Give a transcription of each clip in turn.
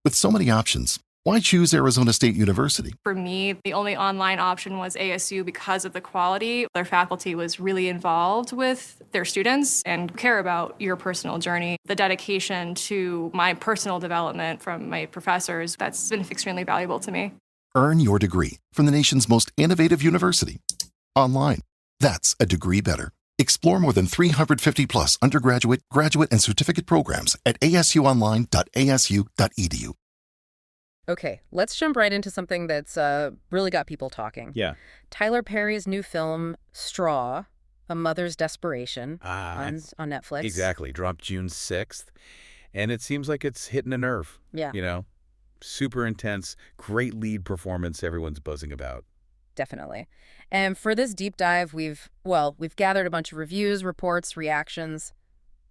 With so many options, why choose Arizona State University? For me, the only online option was ASU because of the quality. Their faculty was really involved with their students and care about your personal journey. The dedication to my personal development from my professors, that's been extremely valuable to me. Earn your degree from the nation's most innovative university. Online. That's a degree better. Explore more than 350 plus undergraduate, graduate, and certificate programs at asuonline.asu.edu. Okay, let's jump right into something that's really got people talking. Yeah. Tyler Perry's new film, Straw, A Mother's Desperation, on Netflix. Exactly. Dropped June 6th. And it seems like it's hitting a nerve. Yeah. You know, super intense, great lead performance everyone's buzzing about. Definitely. And for this deep dive, we've gathered a bunch of reviews, reports, reactions,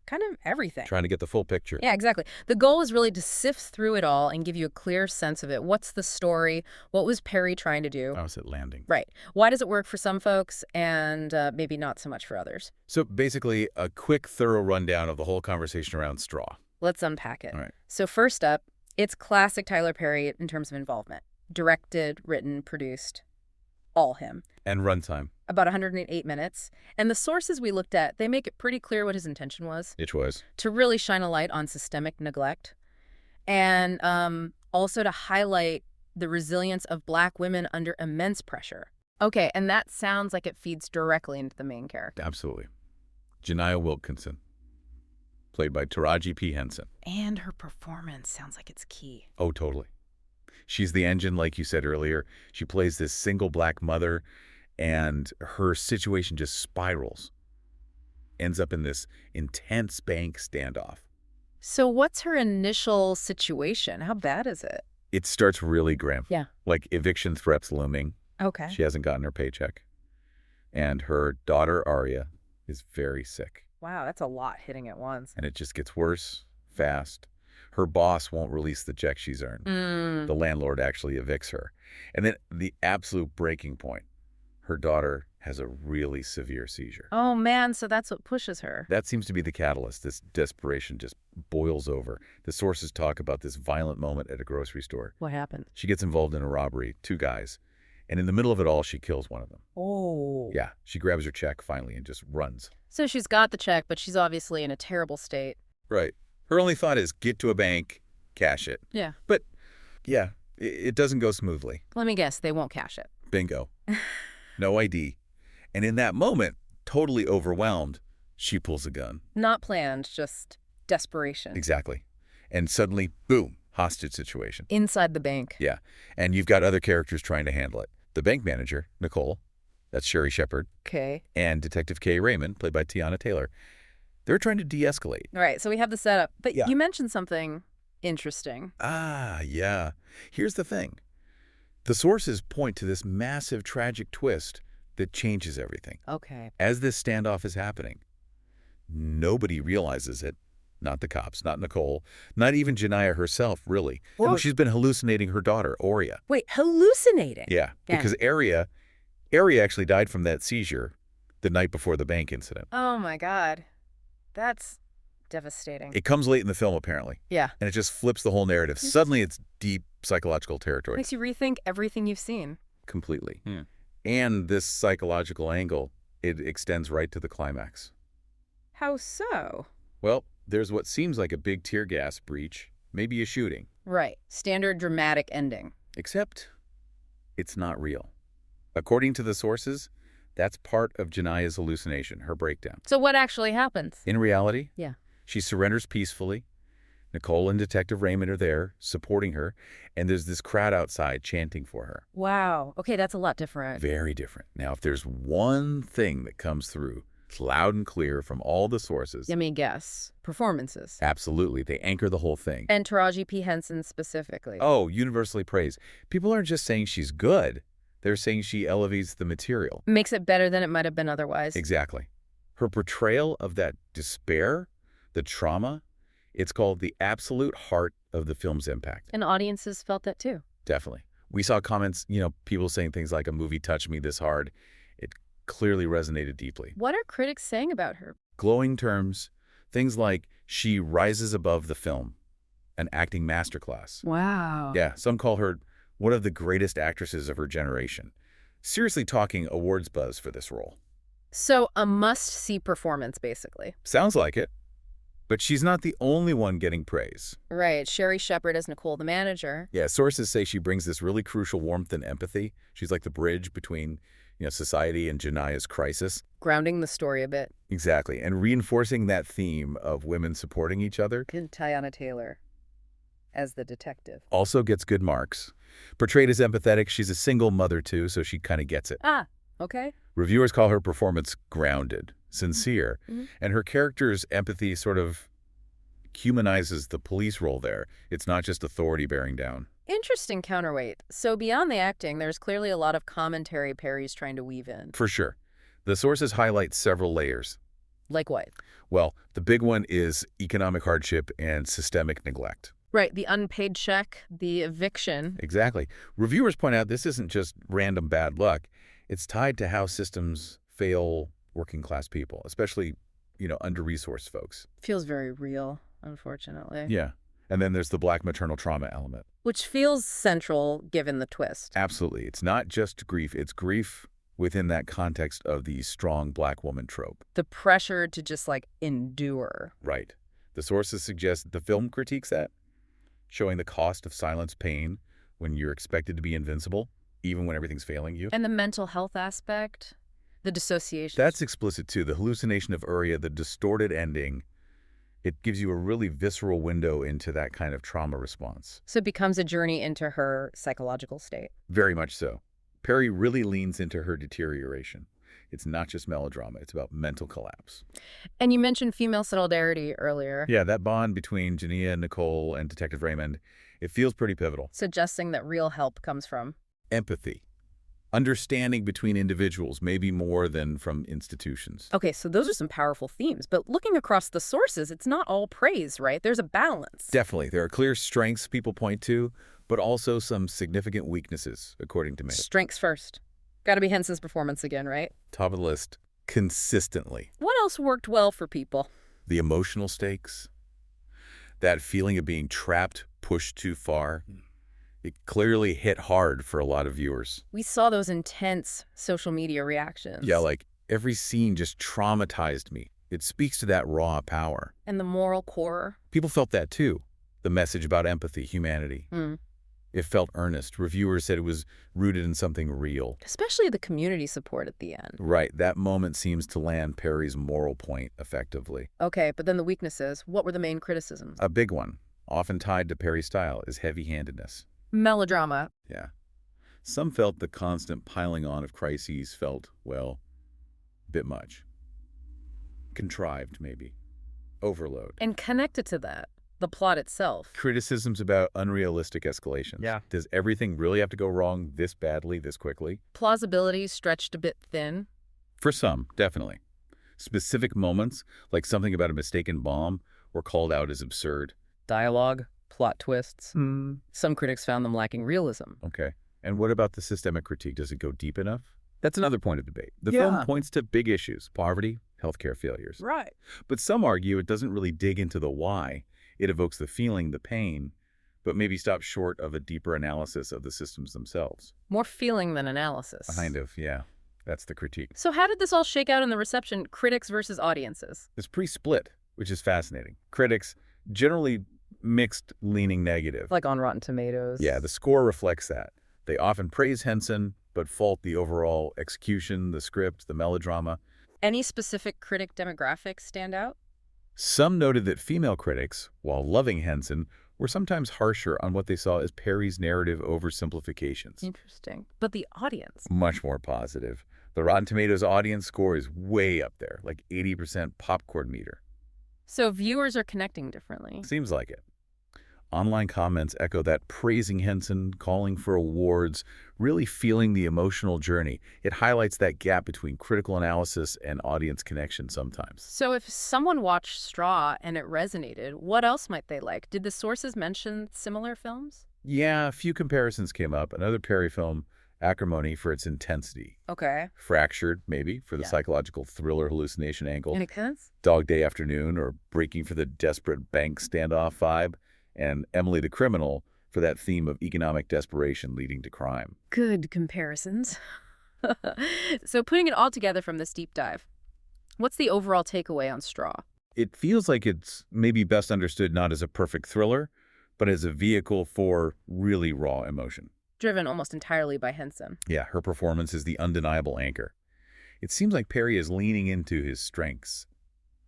kind of everything. Trying to get the full picture. Yeah, exactly. The goal is really to sift through it all and give you a clear sense of it. What's the story? What was Perry trying to do? How's it landing? Right. Why does it work for some folks and maybe not so much for others? So basically, a quick, thorough rundown of the whole conversation around Straw. Let's unpack it. All right. So first up, it's classic Tyler Perry in terms of involvement. Directed, written, produced, all him. And runtime. About 108 minutes. And the sources we looked at, they make it pretty clear what his intention was. It was. To really shine a light on systemic neglect. And also to highlight the resilience of Black women under immense pressure. Okay, and that sounds like it feeds directly into the main character. Absolutely. Janiah Wilkinson, played by Taraji P. Henson. And her performance sounds like it's key. Oh, totally. She's the engine, like you said earlier. She plays this single Black mother, and her situation just spirals. Ends up in this intense bank standoff. So what's her initial situation? How bad is it? It starts really grim. Yeah. Like eviction threats looming. Okay. She hasn't gotten her paycheck. And her daughter, Aria, is very sick. Wow, that's a lot hitting at once. And it just gets worse, fast. Her boss won't release the check she's earned. The landlord actually evicts her. And then the absolute breaking point. Her daughter has a really severe seizure. Oh, man, so that's what pushes her. That seems to be the catalyst. This desperation just boils over. The sources talk about this violent moment at a grocery store. What happened? She gets involved in a robbery, 2 guys. And in the middle of it all, she kills one of them. Oh. Yeah, she grabs her check finally and just runs. So she's got the check, but she's obviously in a terrible state. Right. Her only thought is get to a bank, cash it. Yeah. But, yeah, it doesn't go smoothly. Let me guess, they won't cash it. Bingo. No ID. And in that moment, totally overwhelmed, she pulls a gun. Not planned, just desperation. Exactly. And suddenly, boom, hostage situation. Inside the bank. Yeah. And you've got other characters trying to handle it. The bank manager, Nicole, that's Sherry Shepard. Okay. And Detective Kay Raymond, played by Tiana Taylor. They're trying to de-escalate. All right, so we have the setup. But Yeah. you mentioned something interesting. Ah, yeah. Here's the thing. The sources point to this massive tragic twist that changes everything. Okay. As this standoff is happening, nobody realizes it. Not the cops, not Nicole, not even Janiah herself, really. Well, She's been hallucinating her daughter, Aria. Wait, hallucinating? Yeah, because Aria actually died from that seizure the night before the bank incident. Oh, my God. That's devastating. It comes late in the film, apparently. Yeah. And it just flips the whole narrative. Suddenly, it's deep psychological territory. Makes you rethink everything you've seen. Completely. And this psychological angle, it extends right to the climax. How so? Well, there's what seems like a big tear gas breach, maybe a shooting. Right. Standard dramatic ending. Except it's not real. According to the sources, that's part of Janiah's hallucination, her breakdown. So what actually happens? In reality, Yeah. she surrenders peacefully. Nicole and Detective Raymond are there, supporting her, and there's this crowd outside chanting for her. Wow. Okay, that's a lot different. Very different. Now, if there's one thing that comes through, it's loud and clear from all the sources. Let me guess. Performances. Absolutely. They anchor the whole thing. And Taraji P. Henson specifically. Oh, universally praised. People aren't just saying she's good. They're saying she elevates the material. Makes it better than it might have been otherwise. Exactly. Her portrayal of that despair, the trauma, it's called the absolute heart of the film's impact. And audiences felt that too. Definitely. We saw comments, people saying things like a movie touched me this hard. It clearly resonated deeply. What are critics saying about her? Glowing terms, things like she rises above the film, an acting masterclass. Wow. Yeah, some call her one of the greatest actresses of her generation. Seriously talking awards buzz for this role. So a must-see performance, basically. Sounds like it. But she's not the only one getting praise. Right. Sherry Shepard as Nicole, the manager. Yeah, sources say she brings this really crucial warmth and empathy. She's like the bridge between, society and Janaya's crisis. Grounding the story a bit. Exactly, and reinforcing that theme of women supporting each other. And Teyana Taylor as the detective. Also gets good marks. Portrayed as empathetic, she's a single mother too, so she kind of gets it. Ah, okay. Reviewers call her performance grounded, sincere, Mm-hmm. and her character's empathy sort of humanizes the police role there. It's not just authority bearing down. Interesting counterweight. So beyond the acting, there's clearly a lot of commentary Perry's trying to weave in. For sure. The sources highlight several layers. Like what? Well, the big one is economic hardship and systemic neglect. Right, the unpaid check, the eviction. Exactly. Reviewers point out this isn't just random bad luck. It's tied to how systems fail working class people, especially, under-resourced folks. Feels very real, unfortunately. Yeah. And then there's the Black maternal trauma element. Which feels central given the twist. Absolutely. It's not just grief. It's grief within that context of the strong Black woman trope. The pressure to just, endure. Right. The sources suggest that the film critiques that, showing the cost of silenced pain when you're expected to be invincible, even when everything's failing you. And the mental health aspect, the dissociation. That's explicit too. The hallucination of Uriah, the distorted ending, it gives you a really visceral window into that kind of trauma response. So it becomes a journey into her psychological state. Very much so. Perry really leans into her deterioration. It's not just melodrama. It's about mental collapse. And you mentioned female solidarity earlier. Yeah, that bond between Jania, Nicole, and Detective Raymond, it feels pretty pivotal. Suggesting that real help comes from empathy. Understanding between individuals, maybe more than from institutions. Okay, so those are some powerful themes. But looking across the sources, it's not all praise, right? There's a balance. Definitely. There are clear strengths people point to, but also some significant weaknesses, according to me. Strengths first. Gotta be Henson's performance again, right? Top of the list, consistently. What else worked well for people? The emotional stakes. That feeling of being trapped, pushed too far. It clearly hit hard for a lot of viewers. We saw those intense social media reactions. Yeah, like every scene just traumatized me. It speaks to that raw power. And the moral core. People felt that too. The message about empathy, humanity. It felt earnest. Reviewers said it was rooted in something real. Especially the community support at the end. Right. That moment seems to land Perry's moral point effectively. Okay, but then the weaknesses. What were the main criticisms? A big one, often tied to Perry's style, is heavy-handedness. Melodrama. Yeah. Some felt the constant piling on of crises felt, well, a bit much. Contrived, maybe. Overload. And connected to that, the plot itself. Criticisms about unrealistic escalations. Yeah. Does everything really have to go wrong this badly, this quickly? Plausibility stretched a bit thin. For some, definitely. Specific moments, like something about a mistaken bomb, were called out as absurd. Dialogue, plot twists. Some critics found them lacking realism. Okay. And what about the systemic critique? Does it go deep enough? That's another point of debate. The Yeah. film points to big issues, poverty, healthcare failures. Right. But some argue it doesn't really dig into the why. It evokes the feeling, the pain, but maybe stops short of a deeper analysis of the systems themselves. More feeling than analysis. Kind of, yeah. That's the critique. So how did this all shake out in the reception, critics versus audiences? It's pretty split, which is fascinating. Critics generally mixed, leaning negative. Like on Rotten Tomatoes. Yeah, the score reflects that. They often praise Henson, but fault the overall execution, the script, the melodrama. Any specific critic demographics stand out? Some noted that female critics, while loving Henson, were sometimes harsher on what they saw as Perry's narrative oversimplifications. Interesting. But the audience? Much more positive. The Rotten Tomatoes audience score is way up there, like 80% popcorn meter. So viewers are connecting differently. Seems like it. Online comments echo that, praising Henson, calling for awards, really feeling the emotional journey. It highlights that gap between critical analysis and audience connection sometimes. So if someone watched Straw and it resonated, what else might they like? Did the sources mention similar films? Yeah, a few comparisons came up. Another Perry film, Acrimony, for its intensity. Okay. Fractured, maybe, for the Yeah. psychological thriller hallucination angle. Any sense? Dog Day Afternoon, or Breaking for the desperate bank standoff vibe. and Emily the Criminal for that theme of economic desperation leading to crime. Good comparisons. So putting it all together from this deep dive, what's the overall takeaway on Straw? It feels like it's maybe best understood not as a perfect thriller, but as a vehicle for really raw emotion. Driven almost entirely by Henson. Yeah, her performance is the undeniable anchor. It seems like Perry is leaning into his strengths.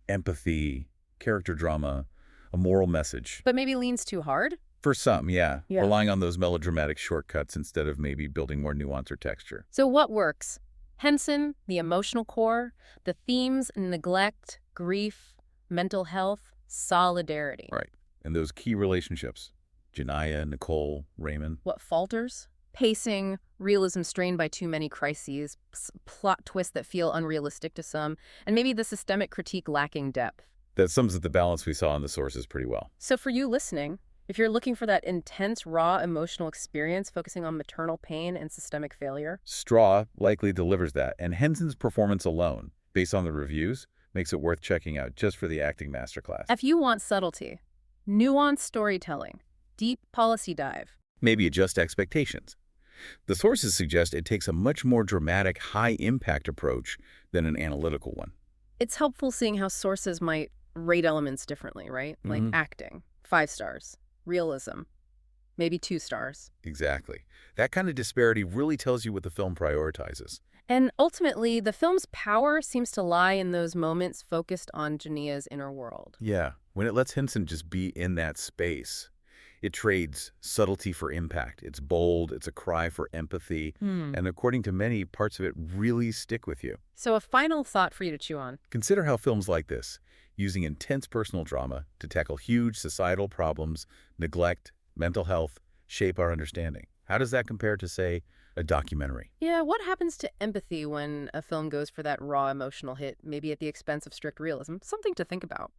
Empathy, character drama, a moral message. But maybe leans too hard? For some, yeah. Yeah. Relying on those melodramatic shortcuts instead of maybe building more nuance or texture. So what works? Henson, the emotional core, the themes, neglect, grief, mental health, solidarity. Right. And those key relationships. Janiyah, Nicole, Raymond. What falters? Pacing, realism strained by too many crises, plot twists that feel unrealistic to some, and maybe the systemic critique lacking depth. That sums up the balance we saw in the sources pretty well. So for you listening, if you're looking for that intense, raw emotional experience focusing on maternal pain and systemic failure, Straw likely delivers that, and Henson's performance alone, based on the reviews, makes it worth checking out just for the acting masterclass. if you want subtlety, nuanced storytelling, deep policy dive, Maybe adjust expectations. The sources suggest it takes a much more dramatic, high-impact approach than an analytical one. it's helpful seeing how sources might rate elements differently, right? Like acting, 5 stars, realism, maybe 2 stars. Exactly. That kind of disparity really tells you what the film prioritizes. And ultimately, the film's power seems to lie in those moments focused on Janiyah's inner world. Yeah, when it lets Henson just be in that space, it trades subtlety for impact. It's bold, it's a cry for empathy, and according to many, parts of it really stick with you. So a final thought for you to chew on. Consider how films like this, using intense personal drama to tackle huge societal problems, neglect, mental health, shape our understanding. How does that compare to, say, a documentary? Yeah, what happens to empathy when a film goes for that raw emotional hit, maybe at the expense of strict realism? Something to think about.